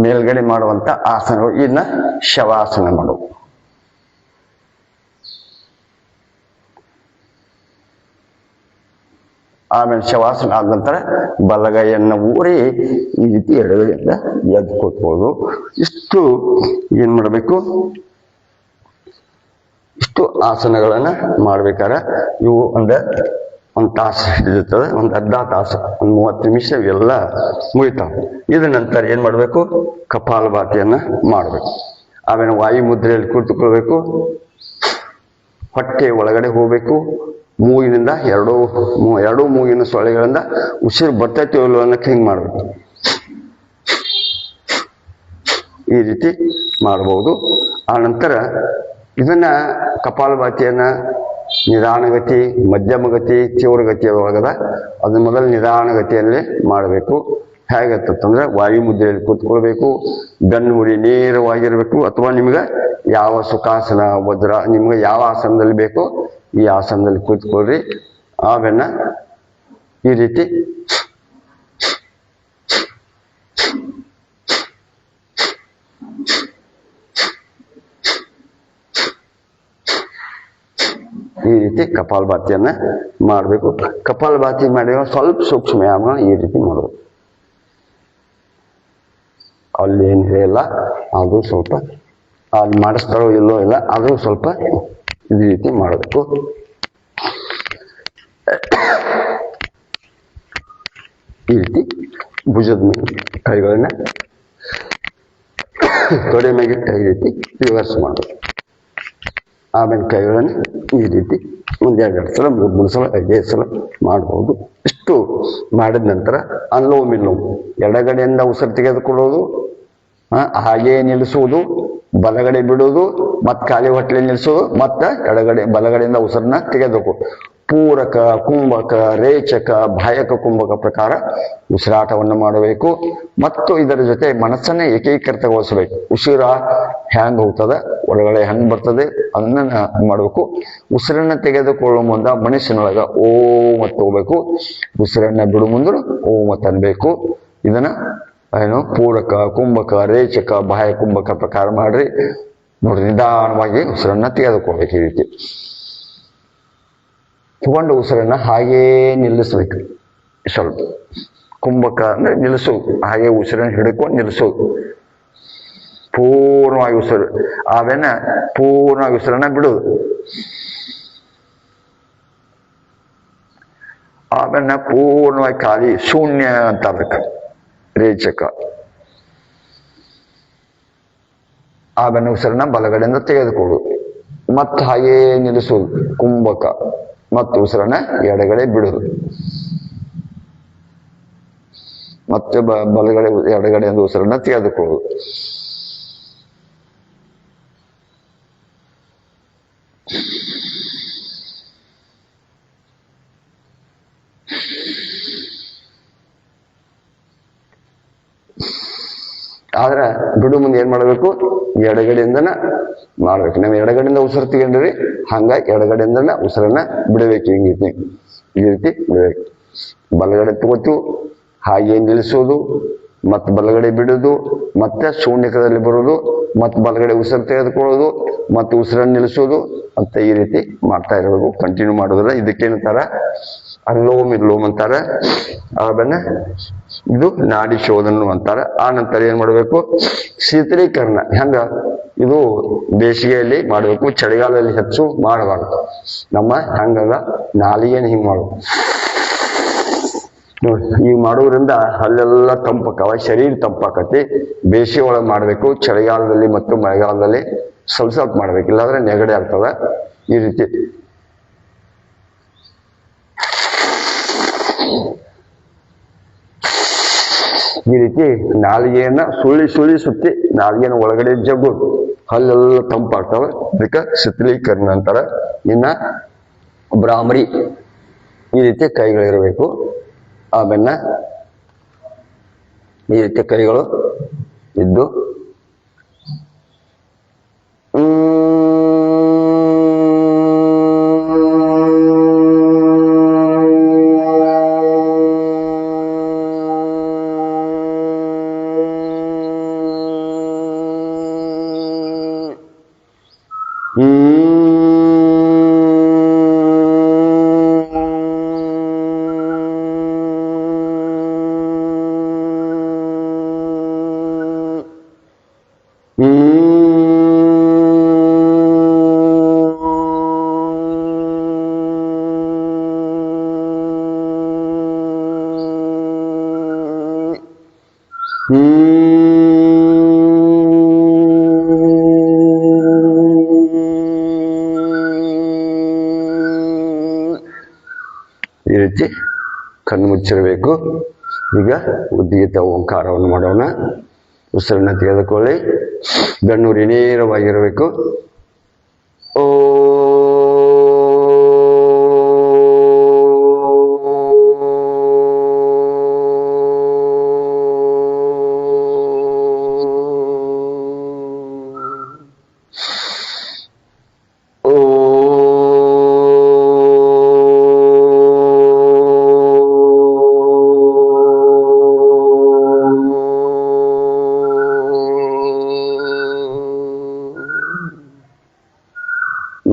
ಮೇಲ್ಗಡೆ ಮಾಡುವಂತ ಆಸನಗಳು. ಇನ್ನ ಶವಾಸನ ಮಾಡೋದು. ಆಮೇಲೆ ಶವಾಸನ ಆದ ನಂತರ ಬಲಗೈಯನ್ನು ಊರಿ ಈ ರೀತಿ ಎಡಗೈಯಿಂದ ಎದ್ದು ಕೂತ್ಕೊಳ್ಳೋದು. ಇಷ್ಟು ಏನ್ ಮಾಡಬೇಕು, ಇಷ್ಟು ಆಸನಗಳನ್ನ ಮಾಡ್ಬೇಕಾದ್ರೆ ಇವು ಒಂದು ತಾಸು ಹಿಡಿದಿರ್ತದೆ, ಒಂದು ಅರ್ಧ ತಾಸು, ಒಂದು 30 ನಿಮಿಷ ಇವೆಲ್ಲ ಮುಗಿತಾವೆ. ಇದ್ರ ನಂತರ ಏನ್ ಮಾಡ್ಬೇಕು, ಕಪಾಲಭಾತಿಯನ್ನ ಮಾಡ್ಬೇಕು. ಆಮೇಲೆ ವಾಯು ಮುದ್ರೆಯಲ್ಲಿ ಕುಳಿತುಕೊಳ್ಬೇಕು. ಹೊಟ್ಟೆ ಒಳಗಡೆ ಹೋಗ್ಬೇಕು. ಮೂಗಿನಿಂದ ಎರಡೂ ಮೂಗಿನ ಸೊಳ್ಳೆಗಳಿಂದ ಉಸಿರು ಬರ್ತೈತಿ ಅನ್ನೋಕೆ ಹಿಂಗ್ ಮಾಡ್ಬೇಕು. ಈ ರೀತಿ ಮಾಡಬಹುದು. ಆ ನಂತರ ಇದನ್ನ ಕಪಾಲಭಾತಿಯನ್ನ ನಿಧಾನಗತಿ, ಮಧ್ಯಮಗತಿ, ತೀವ್ರಗತಿ ಒಳಗದ. ಅದನ್ನ ಮೊದಲು ನಿಧಾನಗತಿಯಲ್ಲಿ ಮಾಡಬೇಕು. ಹೇಗತ್ತಂದ್ರೆ ವಾಯು ಮುದ್ರೆಯಲ್ಲಿ ಕೂತ್ಕೊಳ್ಬೇಕು. ಗಣ್ಣು ಹುರಿ ನೇರವಾಗಿರ್ಬೇಕು. ಅಥವಾ ನಿಮ್ಗೆ ಯಾವ ಸುಖಾಸನ, ವಜ್ರ, ನಿಮ್ಗೆ ಯಾವ ಆಸನದಲ್ಲಿ ಬೇಕೋ ಈ ಆಸನದಲ್ಲಿ ಕೂತ್ಕೊಳ್ರಿ. ಆಮೇಲೆ ಈ ರೀತಿ ಕಪಾಲಭಾತಿಯನ್ನ ಮಾಡಬೇಕು. ಕಪಾಲಭಾತಿ ಮಾಡಿರೋ ಸ್ವಲ್ಪ ಸೂಕ್ಷ್ಮ ವ್ಯಾಯಾಮ ಈ ರೀತಿ ಮಾಡಬೇಕು. ಅಲ್ಲಿ ಏನು ಹೇಳಿಲ್ಲ, ಅದು ಸ್ವಲ್ಪ ಅಲ್ಲಿ ಮಾಡಿಸ್ತಾರೋ ಇಲ್ಲೋ ಇಲ್ಲ, ಅದು ಸ್ವಲ್ಪ ಈ ರೀತಿ ಮಾಡಬೇಕು. ಈ ರೀತಿ ಭುಜದ ಮೇಲೆ ಕೈಗಳನ್ನ ತೊಡೆ ಮೇಲೆ ಈ ರೀತಿ ರಿವರ್ಸ್ ಮಾಡಬೇಕು. ಆಮೇಲೆ ಕೈಗಳನ್ನು ಈ ರೀತಿ 1-2 ಸಲ, 3 ಸಲ, 5 ಸಲ ಮಾಡಬಹುದು. ಇಷ್ಟು ಮಾಡಿದ ನಂತರ ಅನುಲೋಮ ವಿಲೋಮ, ಎಡಗಡೆಯಿಂದ ಉಸಿರು ತೆಗೆದುಕೊಳ್ಳೋದು, ಹಾಗೇ ನಿಲ್ಲಿಸುವುದು, ಬಲಗಡೆ ಬಿಡುವುದು, ಮತ್ತೆ ಖಾಲಿ ಹೊಟ್ಟೆ ನಿಲ್ಲಿಸೋದು, ಮತ್ತೆ ಬಲಗಡೆಯಿಂದ ಉಸಿರನ್ನ ತೆಗೆದುಕೋ. ಪೂರಕ, ಕುಂಭಕ, ರೇಚಕ, ಬಾಯಕ ಕುಂಭಕ ಪ್ರಕಾರ ಉಸಿರಾಟವನ್ನು ಮಾಡಬೇಕು. ಮತ್ತು ಇದರ ಜೊತೆ ಮನಸ್ಸನ್ನ ಏಕೀಕೃತಗೊಳಿಸಬೇಕು. ಉಸಿರ ಹ್ಯಾಂಗ್ ಹೋಗ್ತದೆ, ಒಳಗಡೆ ಹೆಂಗ್ ಬರ್ತದೆ ಅದನ್ನ ಮಾಡಬೇಕು. ಉಸಿರನ್ನ ತೆಗೆದುಕೊಳ್ಳುವ ಮುಂದ ಮನುಷ್ಯನೊಳಗ ಓಂ ಅಂತ ಹೋಗ್ಬೇಕು. ಉಸಿರನ್ನ ಬಿಡು ಮುಂದೆ ಓಂ ಅಂತ ಅನ್ಬೇಕು. ಇದನ್ನ ಪೂರಕ, ಕುಂಭಕ, ರೇಚಕ, ಬಾಹ್ಯ ಕುಂಭಕ ಪ್ರಕಾರ ಮಾಡ್ರಿ. ನೋಡ್ರಿ, ನಿಧಾನವಾಗಿ ಉಸಿರನ್ನ ತೆಗೆದುಕೊಳ್ಬೇಕು. ಈ ರೀತಿ ತಗೊಂಡು ಉಸಿರನ್ನ ಹಾಗೇ ನಿಲ್ಲಿಸ್ಬೇಕು. ಸ್ವಲ್ಪ ಕುಂಭಕ ಅಂದ್ರೆ ನಿಲ್ಲಿಸೋದು, ಹಾಗೆ ಉಸಿರನ್ನ ಹಿಡ್ಕೊಂಡು ನಿಲ್ಲಿಸೋದು. ಪೂರ್ಣವಾಗಿ ಉಸಿರು, ಆಮೇಲೆ ಪೂರ್ಣವಾಗಿ ಉಸಿರನ್ನ ಬಿಡೋದು. ಆಮೇಲೆ ಪೂರ್ಣವಾಗಿ ಖಾಲಿ ಶೂನ್ಯ ಅಂತ ಅದಕ್ಕೆ ರೇಚಕ. ಆಮೇಲೆ ಉಸಿರನ್ನ ಬಲಗಡೆಯಿಂದ ತೆಗೆದುಕೊಳ್ಳು, ಮತ್ತೆ ಹಾಗೇ ನಿಲ್ಲಿಸುವುದು ಕುಂಭಕ, ಮತ್ತು ಉಸಿರನ್ನ ಎಡಗಡೆ ಬಿಡುದು, ಮತ್ತೆ ಬಲಗಡೆ ಎಡಗಡೆಯಿಂದ ಉಸಿರನ್ನ ತೆಗೆದುಕೊಳ್ಳುವುದು. ಆದ್ರೆ ಬಿಡು ಮುಂದೆ ಏನ್ ಮಾಡ್ಬೇಕು, ಎಡಗಡೆಯಿಂದನ ಮಾಡ್ಬೇಕು. ನಾವು ಎಡಗಡೆಯಿಂದ ಉಸಿರು ತಗೊಂಡ್ರಿ, ಹಂಗ ಎಡಗಡೆಯಿಂದನ ಉಸಿರನ್ನ ಬಿಡಬೇಕು. ಈ ರೀತಿ ಬಿಡಬೇಕು. ಬಲಗಡೆ ತಗೋತೀವಿ, ಹಾಗೆ ನಿಲ್ಲಿಸೋದು, ಮತ್ತೆ ಬಲಗಡೆ ಬಿಡುದು, ಮತ್ತೆ ಶೂನ್ಯಕದಲ್ಲಿ ಬರೋದು, ಮತ್ತೆ ಬಲಗಡೆ ಉಸಿರು ತೆಗೆದುಕೊಳ್ಳೋದು, ಮತ್ತೆ ಉಸಿರನ್ನು ನಿಲ್ಲಿಸೋದು, ಮತ್ತೆ ಈ ರೀತಿ ಮಾಡ್ತಾ ಇರಬೇಕು. ಕಂಟಿನ್ಯೂ ಮಾಡೋದಿಲ್ಲ. ಇದಕ್ಕೇನಂತಾರ, ಅಲ್ಲೋಮ್ ಇಲ್ಲೋಮ್ ಅಂತಾರೆ. ಆಮೇಲೆ ಇದು ನಾಡಿ ಶೋಧನ ಅಂತಾರೆ. ಆ ನಂತರ ಏನ್ ಮಾಡ್ಬೇಕು, ಶೀತಲೀಕರಣ. ಹೆಂಗ ಇದು ಬೇಸಿಗೆಯಲ್ಲಿ ಮಾಡ್ಬೇಕು, ಚಳಿಗಾಲದಲ್ಲಿ ಹೆಚ್ಚು ಮಾಡಬಾರ್ದು. ನಮ್ಮ ಹಂಗಲ್ಲ, ನಾಲಿಗೆನ ಹಿಂಗ್ ಮಾಡುದು ನೋಡಿ. ಈಗ ಮಾಡೋದ್ರಿಂದ ಅಲ್ಲೆಲ್ಲ ತಂಪಾಕವ, ಶರೀರ ತಂಪಾಕತಿ. ಬೇಸಿಗೆ ಒಳಗೆ ಮಾಡ್ಬೇಕು, ಚಳಿಗಾಲದಲ್ಲಿ ಮತ್ತು ಮಳೆಗಾಲದಲ್ಲಿ ಸ್ವಲ್ಪ ಸ್ವಲ್ಪ ಮಾಡ್ಬೇಕು, ಇಲ್ಲಾಂದ್ರೆ ನೆಗಡಿ ಆಗ್ತದ. ಈ ರೀತಿ ನಾಲಿಗೆಯನ್ನ ಸುಳಿ ಸುತ್ತಿ ನಾಲಿಗೆನ ಒಳಗಡೆ ಜಗ್ಗೋದು, ಹಲ್ಲೆಲ್ಲ ತಂಪಾಗ್ತಾವ. ಅದಕ್ಕೆ ಶೀತಲೀಕರಣ ಅಂತಾರ. ಇನ್ನ ಭ್ರಾಮರಿ, ಈ ರೀತಿ ಕೈಗಳಿರಬೇಕು. ಆಮೇಲೆ ಈ ರೀತಿ ಕೈಗಳು ಇದ್ದು ಈ ರೀತಿ ಕಣ್ಣು ಮುಚ್ಚಿರಬೇಕು. ಈಗ ಉದ್ಗೀತ ಓಂಕಾರವನ್ನು ಮಾಡೋಣ. ಉಸಿರನ್ನ ತೆಗೆದುಕೊಳ್ಳಿ, ಗಣ್ಣೂರಿ ನೇರವಾಗಿರಬೇಕು. ಓ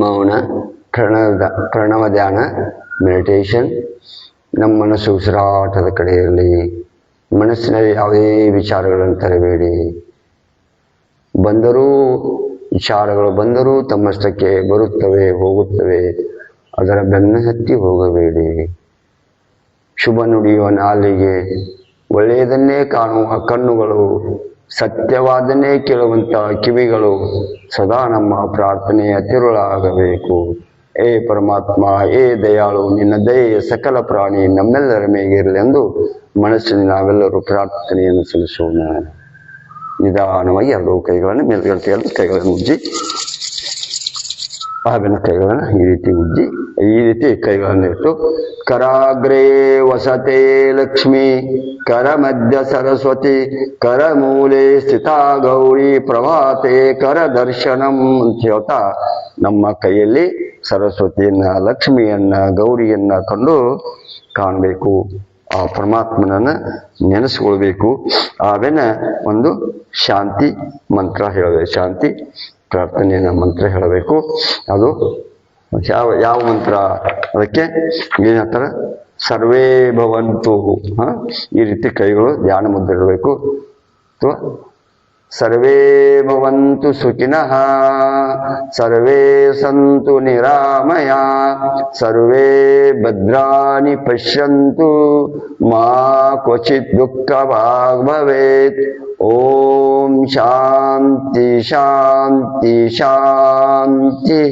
ಮೌನ ಪ್ರಣವ ಧ್ಯಾನ ಮೆಡಿಟೇಷನ್. ನಮ್ಮ ಮನಸ್ಸು ಉಸಿರಾಟದ ಕಡೆ ಇರಲಿ. ಮನಸ್ಸಿನಲ್ಲಿ ಯಾವುದೇ ವಿಚಾರಗಳನ್ನು ತರಬೇಡಿ. ವಿಚಾರಗಳು ಬಂದರೂ ತಮ್ಮಷ್ಟಕ್ಕೆ ಬರುತ್ತವೆ, ಹೋಗುತ್ತವೆ. ಅದರ ಬೆನ್ನು ಹತ್ತಿ ಹೋಗಬೇಡಿ. ಶುಭ ನುಡಿಯುವ ನಾಲಿಗೆ, ಒಳ್ಳೆಯದನ್ನೇ ಕಾಣುವ ಕಣ್ಣುಗಳು, ಸತ್ಯವಾದನ್ನೇ ಕೇಳುವಂತ ಕಿವಿಗಳು ಸದಾ ನಮ್ಮ ಪ್ರಾರ್ಥನೆಯ ತಿರುಳಾಗಬೇಕು. ಏ ಪರಮಾತ್ಮ, ಏ ದಯಾಳು, ನಿನ್ನ ದಯೆಯ ಸಕಲ ಪ್ರಾಣಿ ನಮ್ಮೆಲ್ಲರ ಮೇಗಿರಲಿ ಎಂದು ಮನಸ್ಸಿನಲ್ಲಿ ನಾವೆಲ್ಲರೂ ಪ್ರಾರ್ಥನೆಯನ್ನು ಸಲ್ಲಿಸೋಣ. ನಿಧಾನವಾಗಿ ಎರಡು ಕೈಗಳನ್ನು ಮೇಲ್ಗಡೆ ತೆಗೆದು ಕೈಗಳನ್ನು ಉಜ್ಜಿ, ಆಮೇಲೆ ಕೈಗಳನ್ನು ಈ ರೀತಿ ಉಜ್ಜಿ, ಈ ರೀತಿ ಕೈಗಳನ್ನು ಇಟ್ಟು, ಕರಾಗ್ರೇ ವಸತೆ ಲಕ್ಷ್ಮಿ, ಕರ ಮಧ್ಯ ಸರಸ್ವತಿ, ಕರ ಮೂಲೆ ಸ್ಥಿತಾ ಗೌರಿ, ಪ್ರಭಾತೆ ಕರ ದರ್ಶನಂ ಅಂತ ಹೇಳ್ತಾ ನಮ್ಮ ಕೈಯಲ್ಲಿ ಸರಸ್ವತಿಯನ್ನ, ಲಕ್ಷ್ಮಿಯನ್ನ, ಗೌರಿಯನ್ನ ಕಂಡು ಕಾಣಬೇಕು. ಆ ಪರಮಾತ್ಮನನ್ನ ನೆನೆಸ್ಕೊಳ್ಬೇಕು. ಆಮೇಲೆ ಒಂದು ಶಾಂತಿ ಮಂತ್ರ ಹೇಳಬೇಕು. ಶಾಂತಿ ಪ್ರಾರ್ಥನೆಯನ್ನ ಮಂತ್ರ ಹೇಳಬೇಕು. ಅದು ಯಾವ ಮಂತ್ರ? ಅದಕ್ಕೆ ಏನಂತಾರ, ಸರ್ವೇ ಭವಂತು. ಈ ರೀತಿ ಕೈಗಳು ಧ್ಯಾನ ಮುದ್ರೆ ಇರಬೇಕು. ಅಥವಾ ಸರ್ವೇ ಭವಂತು ಸುಖಿನಃ ಸರ್ವೇ ಸಂತು ನಿರಾಮಯ ಸರ್ವೇ ಭದ್ರಾಣಿ ಪಶ್ಯಂತು ಮಾ ಕ್ವಚಿತ್ ದುಃಖ ಭಾಗ್ ಭವೇತ್. ಓಂ ಶಾಂತಿ ಶಾಂತಿ ಶಾಂತಿ.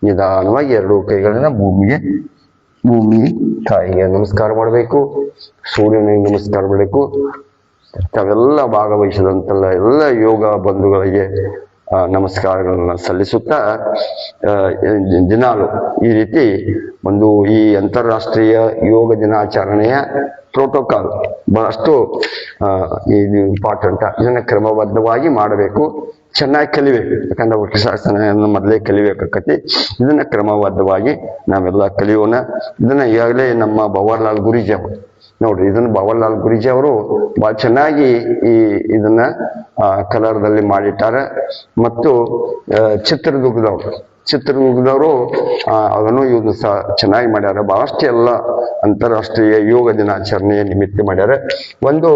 ನಿಧಾನವಾಗಿ ಎರಡೂ ಕೈಗಳನ್ನ ಭೂಮಿ ತಾಯಿಗೆ ನಮಸ್ಕಾರ ಮಾಡಬೇಕು, ಸೂರ್ಯನಿಗೆ ನಮಸ್ಕಾರ ಮಾಡಬೇಕು. ತಾವೆಲ್ಲ ಭಾಗವಹಿಸಿದಂತೆಲ್ಲ ಎಲ್ಲ ಯೋಗ ಬಂಧುಗಳಿಗೆ ನಮಸ್ಕಾರಗಳನ್ನ ಸಲ್ಲಿಸುತ್ತಾ ದಿನಾಲು ಈ ರೀತಿ ಒಂದು ಈ ಅಂತಾರಾಷ್ಟ್ರೀಯ ಯೋಗ ದಿನಾಚರಣೆಯ ಪ್ರೋಟೋಕಾಲ್ ಬಹಳಷ್ಟು ಇದು ಇಂಪಾರ್ಟೆಂಟ್. ಇದನ್ನ ಕ್ರಮಬದ್ಧವಾಗಿ ಮಾಡಬೇಕು, ಚೆನ್ನಾಗಿ ಕಲಿಬೇಕು. ಯಾಕಂದ್ರೆ ವೃಕ್ಷಾಸನ ಮೊದಲೇ ಕಲಿಬೇಕಾಕತಿ. ಇದನ್ನ ಕ್ರಮಬದ್ಧವಾಗಿ ನಾವೆಲ್ಲ ಕಲಿಯೋಣ. ಇದನ್ನ ಈಗಾಗಲೇ ನಮ್ಮ ಭವರ್ಲಾಲ್ ಗುರೂಜಿ ಅವರು ನೋಡ್ರಿ, ಇದನ್ನ ಭವರ್ಲಾಲ್ ಗುರೂಜಿ ಅವರು ಬಹಳ ಚೆನ್ನಾಗಿ ಇದನ್ನ ಕಲರ್ದಲ್ಲಿ ಮಾಡಿಟ್ಟಾರೆ. ಮತ್ತು ಚಿತ್ರದುರ್ಗದವರು ಅದನ್ನು ಇವ್ನು ಸಹ ಚೆನ್ನಾಗಿ ಮಾಡ್ಯಾರ. ಬಹಳಷ್ಟು ಎಲ್ಲ ಅಂತಾರಾಷ್ಟ್ರೀಯ ಯೋಗ ದಿನಾಚರಣೆಯ ನಿಮಿತ್ತ ಮಾಡ್ಯಾರ. ಒಂದು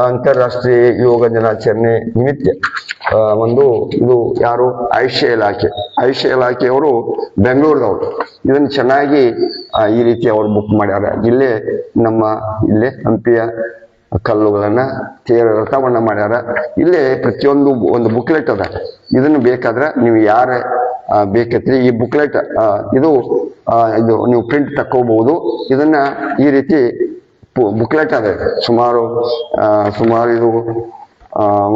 ಅಂತಾರಾಷ್ಟ್ರೀಯ ಯೋಗ ದಿನಾಚರಣೆ ನಿಮಿತ್ತ ಇದು ಯಾರು, ಆಯುಷ್ ಇಲಾಖೆಯವರು ಬೆಂಗಳೂರದವರು ಇದನ್ನು ಚೆನ್ನಾಗಿ ಈ ರೀತಿ ಅವರು ಬುಕ್ ಮಾಡ್ಯಾರ. ಇಲ್ಲೇ ಹಂಪಿಯ ಕಲ್ಲುಗಳನ್ನ ತೇರ ರಥವನ್ನ ಮಾಡ್ಯಾರ. ಇಲ್ಲೇ ಪ್ರತಿಯೊಂದು ಒಂದು ಬುಕ್ಲೆಟ್ ಅದ. ಇದನ್ನು ಬೇಕಾದ್ರೆ ನೀವು ಯಾರ ಬೇಕತ್ರಿ ಈ ಬುಕ್ಲೆಟ್ ಇದು ನೀವು ಪ್ರಿಂಟ್ ತಕ್ಕೋಬಹುದು. ಇದನ್ನ ಈ ರೀತಿ ಬುಕ್ಲೆಟ್ ಅದ. ಸುಮಾರು ಇದು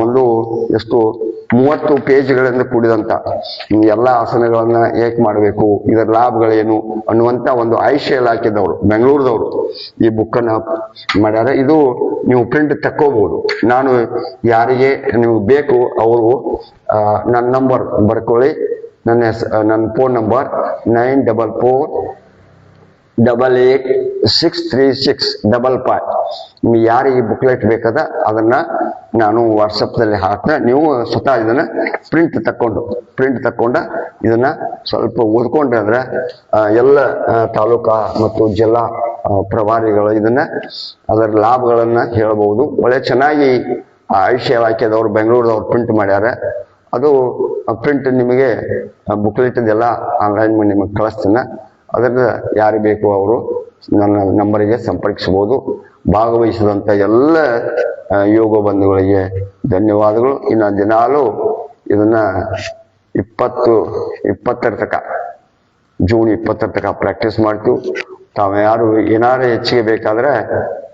ಒಂದು ಎಷ್ಟು 30 ಪೇಜ್ಗಳಿಂದ ಕೂಡಿದಂತ ಎಲ್ಲ ಆಸನಗಳನ್ನ ಹೇಗೆ ಮಾಡಬೇಕು, ಇದರ ಲಾಭಗಳೇನು ಅನ್ನುವಂತ ಒಂದು ಆಯುಷ್ ಇಲಾಖೆದವರು ಬೆಂಗಳೂರದವರು ಈ ಬುಕ್ಕನ್ನ ಮಾಡ್ಯಾರ. ಇದು ನೀವು ಪ್ರಿಂಟ್ ತಕ್ಕೋಬಹುದು. ನಾನು ಯಾರಿಗೆ ನೀವು ಬೇಕು ಅವರು ನನ್ನ ನಂಬರ್ ಬರ್ಕೊಳ್ಳಿ. ನನ್ನ ಫೋನ್ ನಂಬರ್ 9488863655. ನಿಮ್ಗೆ ಯಾರು ಈ ಬುಕ್ಲೆಟ್ ಬೇಕದ ಅದನ್ನ ನಾನು ವಾಟ್ಸಪ್ನಲ್ಲಿ ಹಾಕ್ತೆ. ನೀವು ಸ್ವತಃ ಇದನ್ನ ಪ್ರಿಂಟ್ ತಕ್ಕೊಂಡ ಇದನ್ನ ಸ್ವಲ್ಪ ಓದ್ಕೊಂಡ್ರೆ ಅಂದ್ರೆ ಎಲ್ಲ ತಾಲೂಕಾ ಮತ್ತು ಜಿಲ್ಲಾ ಪ್ರಭಾರಿಗಳು ಅದರ ಲಾಭಗಳನ್ನ ಹೇಳಬಹುದು. ಒಳ್ಳೆ ಚೆನ್ನಾಗಿ ಆಯುಷ್ ಇಲಾಖೆದವ್ರು ಬೆಂಗಳೂರದವ್ರು ಪ್ರಿಂಟ್ ಮಾಡ್ಯಾರ. ಅದು ಪ್ರಿಂಟ್ ನಿಮಗೆ ಬುಕ್ಲೆಟ್ ಎಲ್ಲ ಆನ್ಲೈನ್ ಮಾಡಿ ನಿಮಗೆ ಕಳಿಸ್ತೀನಿ. ಅದರಿಂದ ಯಾರಿಗೆ ಬೇಕು ಅವರು ನನ್ನ ನಂಬರಿಗೆ ಸಂಪರ್ಕಿಸಬಹುದು. ಭಾಗವಹಿಸಿದಂಥ ಎಲ್ಲ ಯೋಗ ಬಂಧುಗಳಿಗೆ ಧನ್ಯವಾದಗಳು. ಇನ್ನು ದಿನಾಲು ಇದನ್ನ 20 ತನಕ ಜೂನ್ 20 ತನಕ ಪ್ರಾಕ್ಟೀಸ್ ಮಾಡ್ತೀವಿ. ತಾವು ಯಾರು ಏನಾರು ಹೆಚ್ಚಿಗೆ ಬೇಕಾದ್ರೆ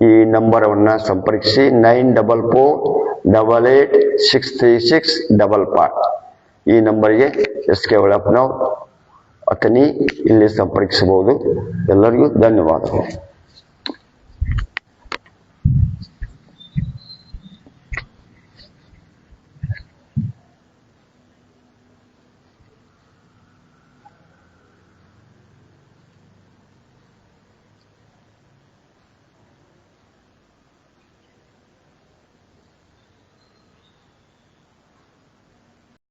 ಈ ನಂಬರನ್ನ ಸಂಪರ್ಕಿಸಿ 9488863655 ಈ ನಂಬರ್ಗೆ SK ಹೊಳೆಯಪ್ಪನವರು ಅತನಿ ಇಲ್ಲಿ ಸಂಪರ್ಕಿಸಬಹುದು. ಎಲ್ಲರಿಗೂ ಧನ್ಯವಾದಗಳು.